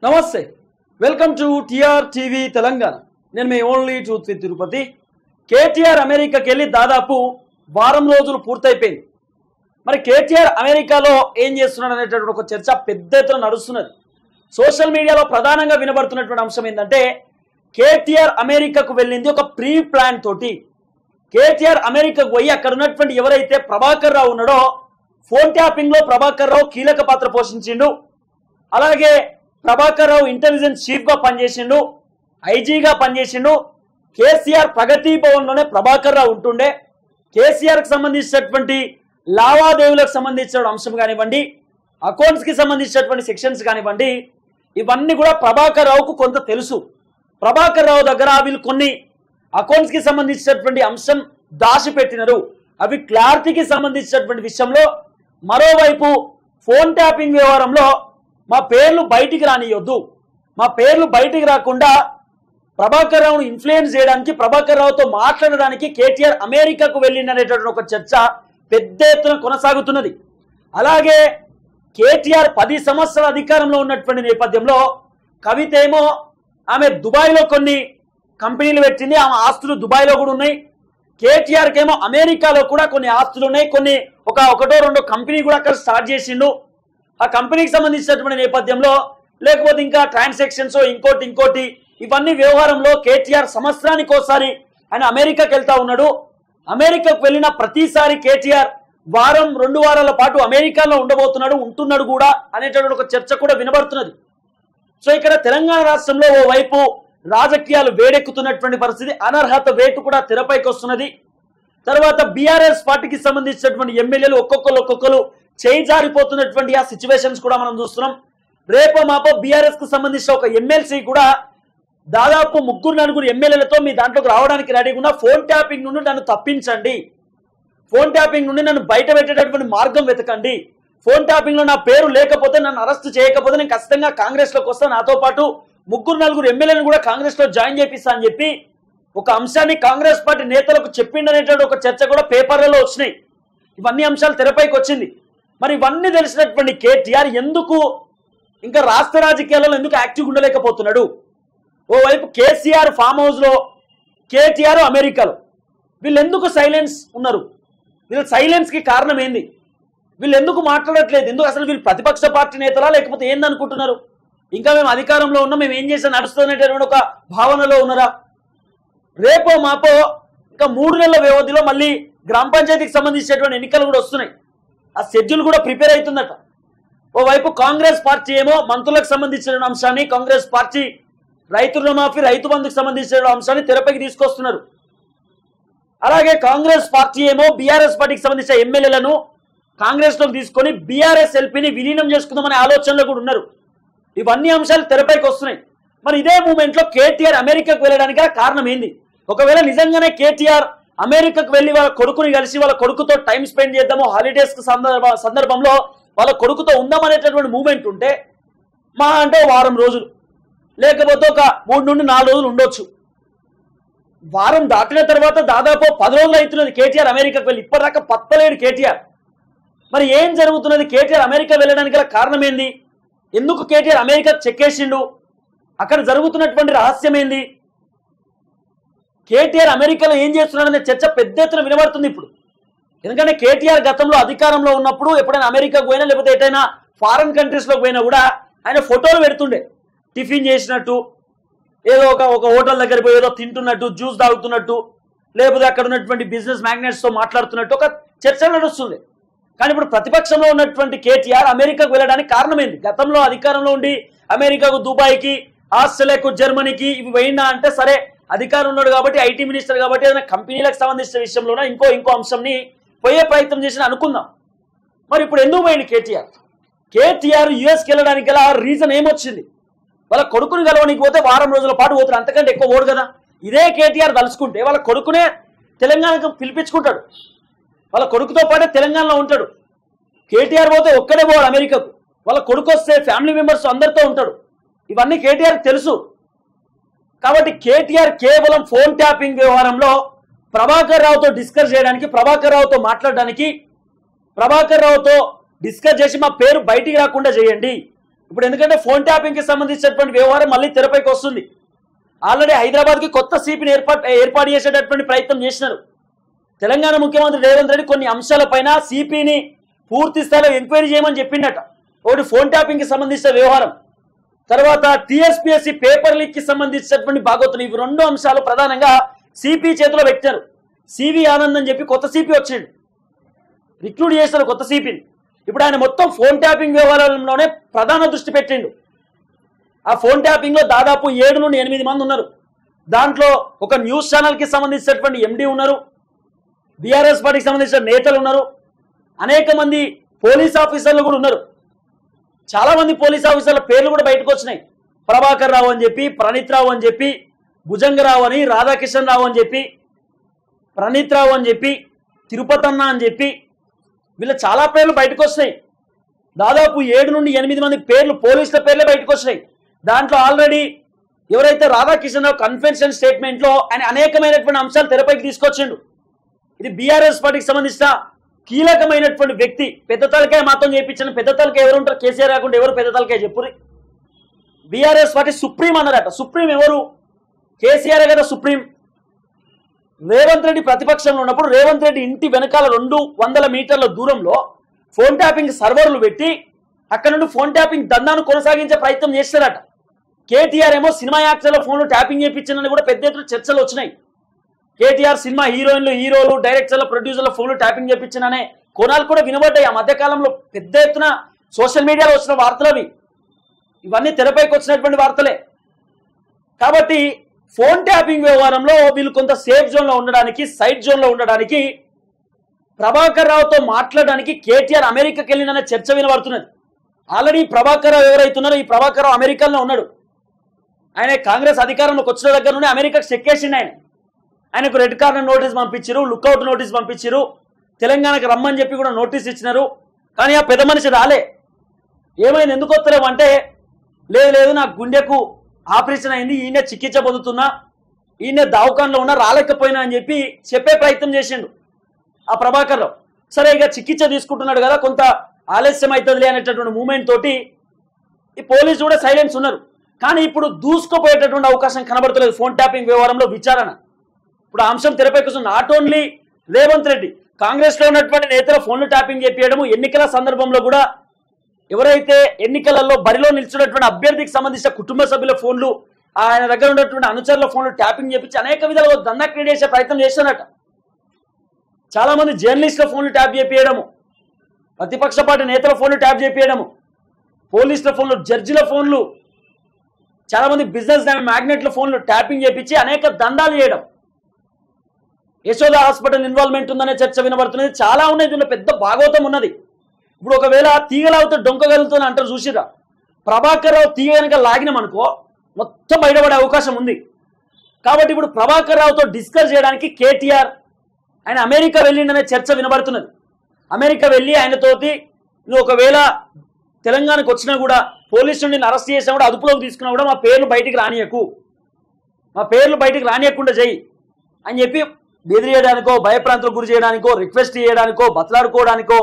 నమస్తే welcome to TR TV Telangana. నేను మీ only truth with Tirupati. KTR అమెరికాకి వెళ్ళి దాదాపు వారం రోజులు పూర్తయిపోయింది. మరి కేటీఆర్ అమెరికాలో ఏం చేస్తున్నాడు అనేటటువంటి ఒక చర్చ పెద్ద ఎత్తున నడుస్తున్నది. సోషల్ మీడియాలో ప్రధానంగా వినబడుతున్నటువంటి అంశం ఏంటంటే కేటీఆర్ అమెరికాకు వెళ్ళింది ఒక ప్రీ ప్లాన్ తోటి. కేటీఆర్ అమెరికాకు పోయి అక్కడ ఉన్నటువంటి ఎవరైతే ప్రభాకర్ రావు ఉన్నాడో ఫోన్ ట్యాపింగ్ లో ప్రభాకర్ రావు కీలక పాత్ర పోషించిండు. అలాగే ప్రభాకర్ రావు ఇంటెలిజెన్స్ చీఫ్ గా పనిచేసిండు, ఐజీగా పనిచేసిండు. కేసీఆర్ ప్రగతి భవన్ లోనే ప్రభాకర్ రావు ఉంటుండే. కేసీఆర్ కి సంబంధించినటువంటి లావాదేవీలకు సంబంధించిన అంశం కానివ్వండి, అకౌంట్స్ కి సంబంధించినటువంటి సెక్షన్స్ కానివ్వండి, ఇవన్నీ కూడా ప్రభాకర్ రావుకు కొంత తెలుసు. ప్రభాకర్ రావు దగ్గర వీళ్ళు కొన్ని అకౌంట్స్ కి సంబంధించినటువంటి అంశం దాచిపెట్టినారు. అవి క్లారిటీకి సంబంధించినటువంటి విషయంలో మరోవైపు ఫోన్ ట్యాపింగ్ వ్యవహారంలో మా పేర్లు బయటికి రానియొద్దు, మా పేర్లు బయటికి రాకుండా ప్రభాకర్ రావును ఇన్ఫ్లుయెన్స్ చేయడానికి, ప్రభాకర్ రావుతో మాట్లాడడానికి కేటీఆర్ అమెరికాకు వెళ్ళిందనేటటువంటి ఒక చర్చ పెద్ద ఎత్తున కొనసాగుతున్నది. అలాగే కేటీఆర్ 10 సంవత్సరాల అధికారంలో ఉన్నటువంటి నేపథ్యంలో కవిత ఏమో ఆమె దుబాయ్లో కొన్ని కంపెనీలు పెట్టింది, ఆమె ఆస్తులు దుబాయ్లో కూడా ఉన్నాయి. కేటీఆర్కి ఏమో అమెరికాలో కూడా కొన్ని ఆస్తులు ఉన్నాయి, కొన్ని ఒకటో రెండో కంపెనీ కూడా అక్కడ స్టార్ట్ చేసిండు. ఆ కంపెనీకి సంబంధించినటువంటి నేపథ్యంలో లేకపోతే ఇంకా ట్రాన్సాక్షన్స్ ఇంకోటి ఇవన్నీ వ్యవహారంలో కేటీఆర్ సంవత్సరానికి ఒకసారి ఆయన అమెరికాకి వెళ్తా ఉన్నాడు. అమెరికాకు వెళ్ళిన ప్రతిసారి కేటీఆర్ వారం 2 వారాల పాటు అమెరికాలో ఉంటున్నాడు కూడా అనేటటువంటి ఒక చర్చ కూడా వినబడుతున్నది. సో ఇక్కడ తెలంగాణ రాష్ట్రంలో ఓవైపు రాజకీయాలు వేడెక్కుతున్నటువంటి పరిస్థితి, అనర్హత వేటు కూడా తెరపైకి వస్తున్నది. తర్వాత బీఆర్ఎస్ పార్టీకి సంబంధించినటువంటి ఎమ్మెల్యేలు ఒక్కొక్కరు చేయి జారిపోతున్నటువంటి ఆ సిచ్యువేషన్స్ కూడా మనం చూస్తున్నాం. రేపో మాపో బీఆర్ఎస్ కు సంబంధించిన ఒక ఎమ్మెల్సీ కూడా దాదాపు 3-4 ఎమ్మెల్యేలతో మీ దాంట్లోకి రావడానికి రెడీగా ఉన్న ఫోన్ ట్యాపింగ్ నుండి నన్ను తప్పించండి, ఫోన్ ట్యాపింగ్ నుండి నన్ను బయట పెట్టేటటువంటి మార్గం వెతకండి, ఫోన్ ట్యాపింగ్ లో నా పేరు లేకపోతే నన్ను అరెస్ట్ చేయకపోతే నేను ఖచ్చితంగా కాంగ్రెస్ లోకి వస్తాను, నాతో పాటు 3-4 ఎమ్మెల్యేలను కూడా కాంగ్రెస్ లో జాయిన్ చేపిస్తా అని చెప్పి ఒక అంశాన్ని కాంగ్రెస్ పార్టీ నేతలకు చెప్పిండనేటువంటి ఒక చర్చ కూడా పేపర్లలో వచ్చినాయి. ఇవన్నీ అంశాలు తెరపైకి వచ్చింది. మరి ఇవన్నీ తెలిసినటువంటి కేటీఆర్ ఎందుకు ఇంకా రాష్ట్ర రాజకీయాలలో ఎందుకు యాక్టివ్ ఉండలేకపోతున్నాడు? ఓవైపు కేసీఆర్ ఫామ్ హౌస్ లో, కేటీఆర్ అమెరికాలో, వీళ్ళు ఎందుకు సైలెన్స్ ఉన్నారు? వీళ్ళ సైలెన్స్ కి కారణం ఏంది? వీళ్ళు ఎందుకు మాట్లాడట్లేదు? ఎందుకు అసలు వీళ్ళు ప్రతిపక్ష పార్టీ నేతలా లేకపోతే ఏందనుకుంటున్నారు? ఇంకా మేము అధికారంలో ఉన్నాం, మేము ఏం చేసినా నడుస్తున్నటువంటి ఒక భావనలో ఉన్నారా? రేపో మాపో ఇంకా 3 నెలల వ్యవధిలో మళ్ళీ గ్రామ పంచాయతీకి సంబంధించినటువంటి ఎన్నికలు కూడా వస్తున్నాయి. ఆ షెడ్యూల్ కూడా ప్రిపేర్ అవుతుందట. ఓవైపు కాంగ్రెస్ పార్టీ ఏమో మంత్రులకు సంబంధించిన అంశాన్ని, కాంగ్రెస్ పార్టీ రైతు రుణమాఫీ, రైతు బంధుకు సంబంధించిన అంశాన్ని తెరపైకి తీసుకొస్తున్నారు. అలాగే కాంగ్రెస్ పార్టీ ఏమో బీఆర్ఎస్ పార్టీకి సంబంధించిన ఎమ్మెల్యేలను కాంగ్రెస్ లోకి తీసుకొని బీఆర్ఎస్ ఎల్పీని విలీనం చేసుకుందామనే ఆలోచనలో కూడా ఉన్నారు. ఇవన్నీ అంశాలు తెరపైకి వస్తున్నాయి. మరి ఇదే మూమెంట్ లో కేటీఆర్ అమెరికాకు వెళ్ళడానికి కారణం ఏంది? ఒకవేళ నిజంగానే కేటీఆర్ అమెరికాకు వెళ్ళి వాళ్ళ కొడుకుని కలిసి వాళ్ళ కొడుకుతో టైం స్పెండ్ చేద్దాము, హాలిడేస్ సందర్భంలో వాళ్ళ కొడుకుతో ఉందామనేటటువంటి మూమెంట్ ఉంటే మా అంటే వారం రోజులు లేకపోతే ఒక 3 నుండి 4 రోజులు ఉండొచ్చు. వారం దాటిన తర్వాత దాదాపు 10 రోజులు అవుతున్నది కేటీఆర్ అమెరికాకు వెళ్ళి, ఇప్పటిదాకా పత్తలేడు కేటీఆర్. మరి ఏం జరుగుతున్నది? కేటీఆర్ అమెరికా వెళ్ళడానికి గల కారణం ఏంది? ఎందుకు కేటీఆర్ అమెరికా చెక్కేసిండు? అక్కడ జరుగుతున్నటువంటి రహస్యం ఏంది? కేటీఆర్ అమెరికాలో ఏం చేస్తున్నాడనే చర్చ పెద్ద ఎత్తున వినబడుతుంది ఇప్పుడు. ఎందుకంటే కేటీఆర్ గతంలో అధికారంలో ఉన్నప్పుడు ఎప్పుడైనా అమెరికాకు పోయినా లేకపోతే ఎటైనా ఫారెన్ కంట్రీస్ లోకి పోయినా కూడా ఆయన ఫోటోలు పెడుతుండే, టిఫిన్ చేసినట్టు, ఏదో ఒక హోటల్ దగ్గర పోయి ఏదో తింటున్నట్టు, జ్యూస్ తాగుతున్నట్టు, లేకపోతే అక్కడ ఉన్నటువంటి బిజినెస్ మ్యాగ్నెట్స్ తో మాట్లాడుతున్నట్టు ఒక చర్చ నడుస్తుంది. కానీ ఇప్పుడు ప్రతిపక్షంలో ఉన్నటువంటి కేటీఆర్ అమెరికాకు వెళ్ళడానికి కారణం ఏంది? గతంలో అధికారంలో ఉండి అమెరికాకు, దుబాయ్కి, ఆస్ట్రేలియాకు, జర్మనీకి ఇవి పోయినా అంటే సరే అధికారం ఉన్నాడు కాబట్టి, ఐటీ మినిస్టర్ కాబట్టి ఏదైనా కంపెనీలకు సంబంధించిన విషయంలోనే ఇంకో అంశంని పోయే ప్రయత్నం చేసిన అనుకుందాం. మరి ఇప్పుడు ఎందుకు పోయింది కేటీఆర్ యుఎస్కి వెళ్ళడానికి గల రీజన్ ఏమొచ్చింది? వాళ్ళ కొడుకుని కలవనికి పోతే వారం రోజుల పాటు పోతారు, అంతకంటే ఎక్కువ పోడు కదా. ఇదే కేటీఆర్ తలుచుకుంటే వాళ్ళ కొడుకునే తెలంగాణకు పిలిపించుకుంటాడు, వాళ్ళ కొడుకుతో పాటే తెలంగాణలో ఉంటాడు. కేటీఆర్ పోతే ఒక్కడే పోవాడు అమెరికాకు, వాళ్ళ కొడుకు వస్తే ఫ్యామిలీ మెంబర్స్ అందరితో ఉంటాడు. ఇవన్నీ కేటీఆర్ తెలుసు. కాబట్టి కేటీఆర్ కేవలం ఫోన్ ట్యాపింగ్ వ్యవహారంలో ప్రభాకర్ రావుతో డిస్కస్ చేయడానికి, ప్రభాకర్ రావుతో మాట్లాడడానికి, ప్రభాకర్ రావుతో డిస్కస్ చేసి మా పేరు బయటికి రాకుండా చేయండి, ఇప్పుడు ఎందుకంటే ఫోన్ ట్యాపింగ్కి సంబంధించినటువంటి వ్యవహారం మళ్ళీ తెరపైకి వస్తుంది. ఆల్రెడీ హైదరాబాద్కి కొత్త సిపిని ఏర్పాటు చేసేటటువంటి ప్రయత్నం చేసినారు. తెలంగాణ ముఖ్యమంత్రి రేవంత్ రెడ్డి కొన్ని అంశాలపైన సిపిని పూర్తి స్థాయిలో ఎంక్వైరీ చేయమని చెప్పిండట. ఒకటి ఫోన్ ట్యాపింగ్కి సంబంధించిన వ్యవహారం, తర్వాత టీఎస్పీఎస్సీ పేపర్ లీక్కి సంబంధించినటువంటి భాగోతులు. ఇవి రెండు అంశాలు ప్రధానంగా సిపి చేతిలో పెట్టారు. సివి ఆనంద్ అని చెప్పి కొత్త సిపి వచ్చిండు, రిక్రూట్ చేశారు కొత్త సిపిని. ఇప్పుడు ఆయన మొత్తం ఫోన్ ట్యాపింగ్ వ్యవహారంలోనే ప్రధాన దృష్టి పెట్టిండు. ఆ ఫోన్ ట్యాపింగ్ లో దాదాపు 7 నుండి 8 మంది ఉన్నారు. దాంట్లో ఒక న్యూస్ ఛానల్ కి సంబంధించినటువంటి ఎండి ఉన్నారు, బీఆర్ఎస్ పార్టీకి సంబంధించిన నేతలు ఉన్నారు, అనేక మంది పోలీస్ ఆఫీసర్లు కూడా ఉన్నారు. చాలా మంది పోలీస్ ఆఫీసర్ల పేర్లు కూడా బయటకు వచ్చినాయి. ప్రభాకర్ రావు అని చెప్పి, ప్రణీత్ రావు అని చెప్పి, భుజంగరావు అని, రాధాకిషన్ రావు అని చెప్పి, ప్రణీత్ రావు అని చెప్పి, తిరుపతన్న అని చెప్పి, వీళ్ళ చాలా పేర్లు బయటకు వస్తున్నాయి. దాదాపు 7 నుండి 8 మంది పేర్లు, పోలీసుల పేర్లే బయటకు వచ్చినాయి. దాంట్లో ఆల్రెడీ ఎవరైతే రాధాకిషన్ రావు కన్ఫెషన్ స్టేట్మెంట్ లో ఆయన అనేకమైనటువంటి అంశాలు తెరపైకి తీసుకొచ్చిండు. ఇది బీఆర్ఎస్ పార్టీకి సంబంధించిన కీలకమైనటువంటి వ్యక్తి. పెద్ద తలకాయ మాత్రం చేయించిన పెద్ద తలకాయ ఎవరు ఉంటారు? కేసీఆర్ కాకుండా ఎవరు పెద్ద తలకాయ చెప్పురి? బీఆర్ఎస్ పార్టీ సుప్రీం అన్నారట. సుప్రీం ఎవరు? కేసీఆర్ కదా సుప్రీం. రేవంత్ రెడ్డి ప్రతిపక్షంలో ఉన్నప్పుడు రేవంత్ రెడ్డి ఇంటి వెనకాల 200 మీటర్ల దూరంలో ఫోన్ ట్యాపింగ్ సర్వర్లు పెట్టి అక్కడ నుండి ఫోన్ ట్యాపింగ్ దందాను కొనసాగించే ప్రయత్నం చేస్తారట. కేటీఆర్ ఏమో సినిమా యాక్టర్ల ఫోన్లు ట్యాపింగ్ చేయించిందని కూడా పెద్ద ఎత్తున చర్చలు వచ్చినాయి. కేటీఆర్ సినిమా హీరోయిన్లు, హీరోలు, డైరెక్టర్ల, ప్రొడ్యూసర్ల ఫోన్లు ట్యాపింగ్ చేయించిననే కోణాలు కూడా వినబడ్డాయి. ఆ మధ్యకాలంలో పెద్ద ఎత్తున సోషల్ మీడియాలో వచ్చిన వార్తలు అవి. ఇవన్నీ తెరపైకి వచ్చినటువంటి వార్తలే. కాబట్టి ఫోన్ ట్యాపింగ్ వ్యవహారంలో వీళ్ళు కొంత సేఫ్ జోన్లో ఉండడానికి, సైడ్ జోన్లో ఉండడానికి, ప్రభాకర్ రావుతో మాట్లాడడానికి కేటీఆర్ అమెరికాకి వెళ్ళిననే చర్చ వినబడుతున్నది. ఆల్రెడీ ప్రభాకర్ రావు ఎవరైతున్నారో ఈ ప్రభాకర్ రావు అమెరికాలో ఉన్నాడు. ఆయన కాంగ్రెస్ అధికారంలోకి వచ్చిన దగ్గర నుండి అమెరికాకి చెక్కేసిండు. ఆయనకు రెడ్ కార్నర్ నోటీస్ పంపించారు, లుక్అవుట్ నోటీస్ పంపించారు, తెలంగాణకు రమ్మని చెప్పి కూడా నోటీస్ ఇచ్చినారు. కానీ ఆ పెద్ద మనిషి రాలే. ఏమైంది, ఎందుకు వస్తలేవు అంటే, లేదు నాకు గుండెకు ఆపరేషన్ అయింది, ఈయన చికిత్స పొందుతున్నా, ఈయన దావకాన్లో ఉన్నా, రాలేకపోయినా అని చెప్పి చెప్పే ప్రయత్నం చేసిండు ఆ ప్రభాకర్ రావు. సరే ఇక చికిత్స తీసుకుంటున్నాడు కదా, కొంత ఆలస్యం అవుతుందిలే అనేటటువంటి మూమెంట్ తోటి ఈ పోలీసు కూడా సైలెన్స్ ఉన్నారు. కానీ ఇప్పుడు దూసుకుపోయేటటువంటి అవకాశం కనబడతలేదు ఫోన్ ట్యాపింగ్ వ్యవహారంలో విచారణ. ఇప్పుడు ఆ అంశం తెరపైకి వస్తుంది. నాట్ ఓన్లీ రేవంత్ రెడ్డి, కాంగ్రెస్ లో ఉన్నటువంటి నేతల ఫోన్లు ట్యాపింగ్ చేపించడము, ఎన్నికల సందర్భంలో కూడా ఎవరైతే ఎన్నికలలో బరిలో నిల్చున్నటువంటి అభ్యర్థికి సంబంధించిన కుటుంబ సభ్యుల ఫోన్లు, ఆయన దగ్గర ఉన్నటువంటి అనుచరుల ఫోన్లు ట్యాపింగ్ చేపించి అనేక విధాలుగా దందా క్రియేట్ చేసే ప్రయత్నం చేస్తున్నట్ట. చాలా మంది జర్నలిస్టుల ఫోన్లు ట్యాప్ చేపించడము, ప్రతిపక్ష పార్టీ నేతల ఫోన్లు ట్యాప్ చేపించడము, పోలీసుల ఫోన్లు, జడ్జిల ఫోన్లు, చాలా మంది బిజినెస్ మ్యాగ్నెట్ల ఫోన్లు ట్యాపింగ్ చేపించి అనేక దందాలు చేయడం. యశోద హాస్పిటల్ ఇన్వాల్వ్మెంట్ ఉందనే చర్చ వినబడుతున్నది. చాలా ఉన్నాయి, దీనిలో పెద్ద భాగవతం ఉన్నది. ఇప్పుడు ఒకవేళ తీగలాగితే డొంకగలుగుతుంది అంటారు చూసిరా, ప్రభాకర్ రావు తీగ కనుక లాగినామనుకో మొత్తం బయటపడే అవకాశం ఉంది. కాబట్టి ఇప్పుడు ప్రభాకర్ రావుతో డిస్కస్ చేయడానికి కేటీఆర్ ఆయన అమెరికా వెళ్ళిండనే చర్చ వినబడుతున్నది. అమెరికా వెళ్ళి ఆయనతోటి నువ్వు ఒకవేళ తెలంగాణకు వచ్చినా కూడా పోలీసు నుండి అరెస్ట్ చేసినా కూడా అదుపులోకి తీసుకున్నా కూడా మా పేర్లు బయటికి రానియకుండా చెయ్యి అని చెప్పి బెదిరియడానికో, భయప్రాంతులకు గురి చేయడానికో, రిక్వెస్ట్ చేయడానికో, బతలాడుకోవడానికో,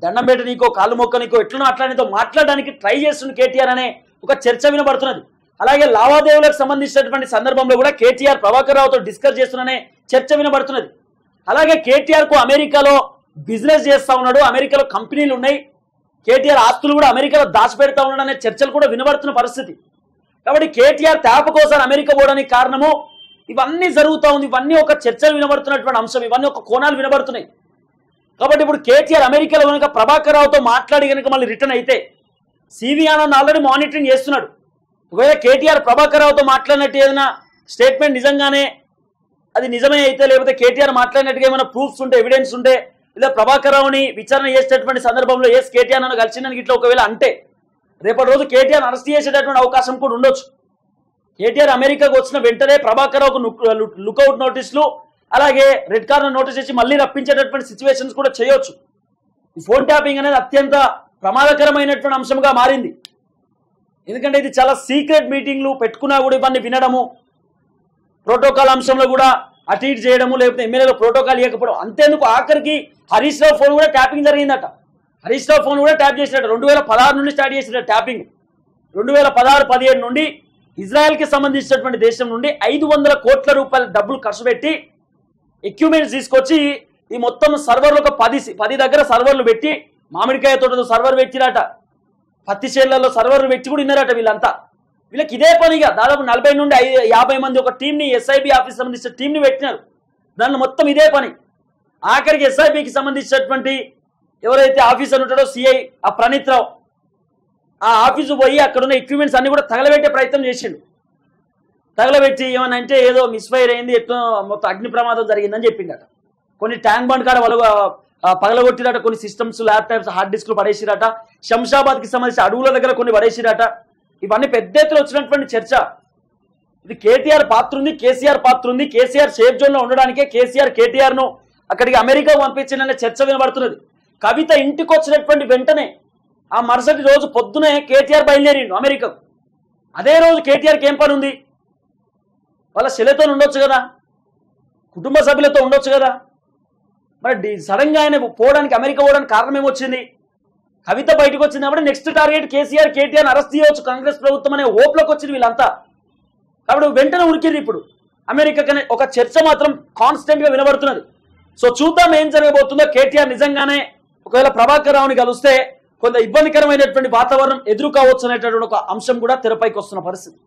దండం పెట్టనీకో, కాళ్ళు మొక్కనికో, ఎట్లనో అట్లానితో మాట్లాడడానికి ట్రై చేస్తున్న కేటీఆర్ అనే ఒక చర్చ వినబడుతున్నది. అలాగే లావాదేవీలకు సంబంధించినటువంటి సందర్భంలో కూడా కేటీఆర్ ప్రభాకర్ రావుతో డిస్కస్ చేస్తున్ననే చర్చ వినబడుతున్నది. అలాగే కేటీఆర్ కు అమెరికాలో బిజినెస్ చేస్తా ఉన్నాడు, అమెరికాలో కంపెనీలు ఉన్నాయి, కేటీఆర్ ఆస్తులు కూడా అమెరికాలో దాచిపెడతా ఉన్నాడు అనే చర్చలు కూడా వినబడుతున్న పరిస్థితి. కాబట్టి కేటీఆర్ తేప కోసం అమెరికా పోవడానికి కారణము ఇవన్నీ జరుగుతూ ఉంది. ఇవన్నీ ఒక చర్చలు వినబడుతున్నటువంటి అంశం, ఇవన్నీ ఒక కోణాలు వినబడుతున్నాయి. కాబట్టి ఇప్పుడు కేటీఆర్ అమెరికాలో కనుక ప్రభాకర్ రావుతో మాట్లాడి కనుక మళ్ళీ రిటర్న్ అయితే, సివి ఆనంద్ ఆల్రెడీ మానిటరింగ్ చేస్తున్నాడు. ఒకవేళ కేటీఆర్ ప్రభాకర్ రావుతో మాట్లాడినట్టు ఏదైనా స్టేట్మెంట్ నిజంగానే అది నిజమే అయితే, లేకపోతే కేటీఆర్ మాట్లాడినట్టుగా ఏమైనా ప్రూఫ్స్ ఉంటే, ఎవిడెన్స్ ఉంటే, లేదా ప్రభాకర్ రావుని విచారణ చేసేటటువంటి సందర్భంలో కేటీఆర్ నన్ను కలిసిందని ఇట్లా ఒకవేళ అంటే రేపటి రోజు కేటీఆర్ అరెస్ట్ చేసేటటువంటి అవకాశం కూడా ఉండొచ్చు. కేటీఆర్ అమెరికాకు వచ్చిన వెంటనే ప్రభాకర్ రావుకు లుక్అవుట్ నోటీసులు, అలాగే రెడ్ కార్నర్ నోటీస్ ఇచ్చి మళ్ళీ రప్పించేటటువంటి సిచ్యువేషన్స్ కూడా చేయొచ్చు. ఈ ఫోన్ ట్యాపింగ్ అనేది అత్యంత ప్రమాదకరమైనటువంటి అంశంగా మారింది. ఎందుకంటే ఇది చాలా సీక్రెట్ మీటింగ్లు పెట్టుకున్నా కూడా ఇవన్నీ వినడము, ప్రోటోకాల్ అంశంలో కూడా అటు ఇటు చేయడము, లేకపోతే ఎమ్మెల్యేలో ప్రోటోకాల్ ఇవ్వకపోవడం. అంతేందుకు ఆఖరికి హరీష్ రావు ఫోన్ కూడా ట్యాపింగ్ జరిగిందట. హరీష్ రావు ఫోన్ కూడా ట్యాప్ చేసినట్టు 2016 నుండి స్టార్ట్ చేసినట్టు ట్యాపింగ్. 2016-17 నుండి ఇజ్రాయెల్కి సంబంధించినటువంటి దేశం నుండి 500 కోట్ల రూపాయల డబ్బులు ఖర్చు పెట్టి ఎక్విప్మెంట్స్ తీసుకొచ్చి ఈ మొత్తం సర్వర్లు ఒక 10 దగ్గర సర్వర్లు పెట్టి, మామిడికాయ తోటతో సర్వర్ పెట్టిరట, పత్తి చేళ్లలో సర్వర్లు పెట్టి కూడా విన్నారట వీళ్ళంతా. వీళ్ళకి ఇదే పనిగా దాదాపు 40 నుండి 50 మంది ఒక టీంని, ఎస్ఐబి ఆఫీస్ సంబంధించిన టీంని పెట్టినారు. దానిలో మొత్తం ఇదే పని. ఆఖరికి ఎస్ఐబికి సంబంధించినటువంటి ఎవరైతే ఆఫీసర్ ఉంటాడో సిఐ ఆ ప్రణీత్ రావు, ఆ ఆఫీసు పోయి అక్కడ ఉన్న ఎక్విప్మెంట్స్ అన్ని కూడా తగలబెట్టే ప్రయత్నం చేసిండు. తగలబెట్టి ఏమన్నా అంటే ఏదో మిస్ఫైర్ అయింది, ఎట్లా మొత్తం అగ్ని ప్రమాదం జరిగిందని చెప్పిండట. కొన్ని ట్యాంక్ బండ్ కాడ వాళ్ళు పగలగొట్టిరట, కొన్ని సిస్టమ్స్, ల్యాప్టాప్స్, హార్డ్ డిస్క్లు పడేసిరట, శంషాబాద్కి సంబంధించిన అడవుల దగ్గర కొన్ని పడేసిరట. ఇవన్నీ పెద్ద ఎత్తున వచ్చినటువంటి చర్చ. ఇది కేటీఆర్ పాత్ర ఉంది, కేసీఆర్ పాత్ర ఉంది. కేసీఆర్ సేఫ్ జోన్ లో ఉండడానికే కేసీఆర్ కేటీఆర్ ను అక్కడికి అమెరికా పంపించిన చర్చ వినబడుతున్నది. కవిత ఇంటికి వచ్చినటువంటి వెంటనే ఆ మరుసటి రోజు పొద్దునే కేటీఆర్ బయలుదేరిండు అమెరికాకు. అదే రోజు కేటీఆర్కి ఏం పని ఉంది? వాళ్ళ చెల్లెతో ఉండొచ్చు కదా, కుటుంబ సభ్యులతో ఉండొచ్చు కదా. మరి సడన్ గా ఆయన పోవడానికి, అమెరికా పోవడానికి కారణం ఏమొచ్చింది? కవిత బయటకు వచ్చింది కాబట్టి next target KCR, KTR arrest చేయవచ్చు కాంగ్రెస్ ప్రభుత్వం అనే ఓపులోకి వచ్చింది వీళ్ళంతా. కాబట్టి వెంటనే ఉడికింది. ఇప్పుడు అమెరికాకనే ఒక చర్చ మాత్రం కాన్స్టెంట్ గా వినబడుతున్నది. సో చూద్దాం ఏం జరగబోతుందో. కేటీఆర్ నిజంగానే ఒకవేళ ప్రభాకర్ రావుని కలిస్తే కొంత ఇబ్బందికరమైనటువంటి వాతావరణం ఎదురు కావచ్చు అనేటటువంటి ఒక అంశం కూడా తెరపైకి వస్తున్న పరిస్థితి.